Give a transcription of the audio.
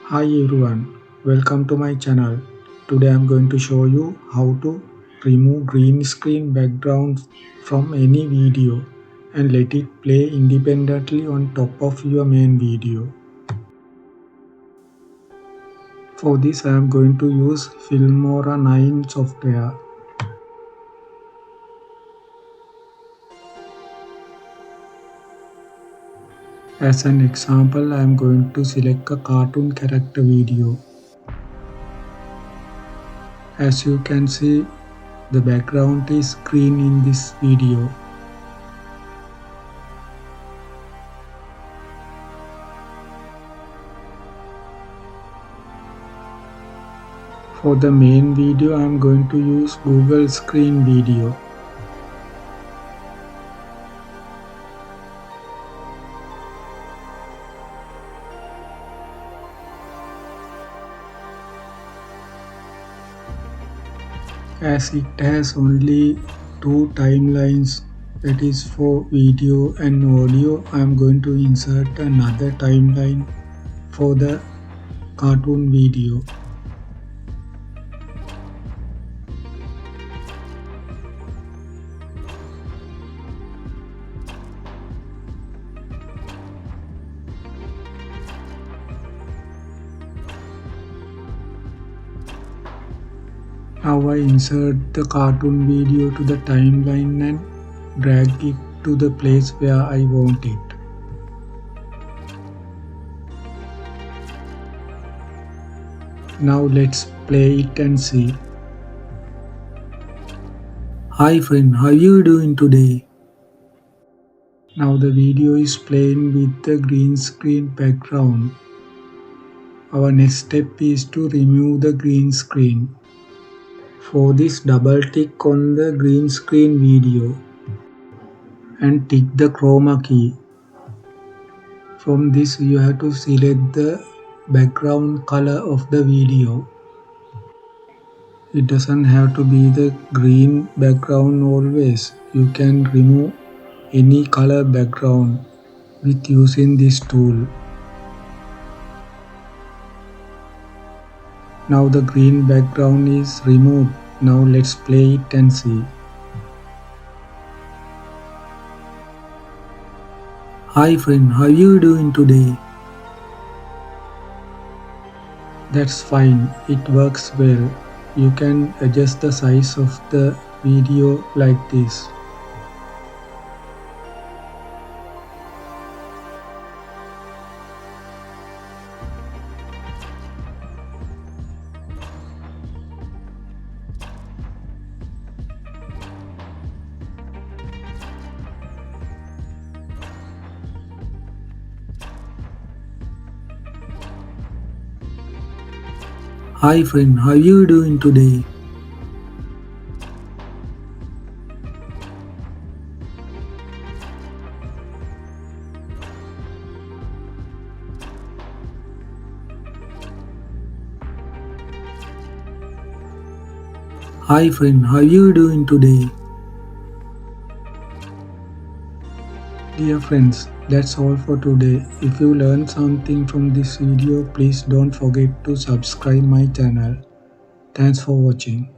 Hi everyone, welcome to my channel. Today I am going to show you how to remove green screen backgrounds from any video and let it play independently on top of your main video. For this I am going to use Filmora 9 software. As an example, I am going to select a cartoon character video. As you can see, the background is green in this video. For the main video, I am going to use Google Screen Video. As it has only two timelines, that is for video and audio, I am going to insert another timeline for the cartoon video. Now I insert the cartoon video to the timeline and drag it to the place where I want it. Now let's play it and see. Hi friend, how you doing today? Now the video is playing with the green screen background. Our next step is to remove the green screen. For this, double tick on the green screen video and tick the chroma key. From this you have to select the background color of the video. It doesn't have to be the green background always. You can remove any color background with using this tool. Now the green background is removed. Now let's play it and see. Hi friend, how you doing today? That's fine, it works well. You can adjust the size of the video like this. Hi friend, how you doing today? Hi friend, how you doing today? Dear friends, that's all for today. If you learned something from this video, please don't forget to subscribe my channel. Thanks for watching.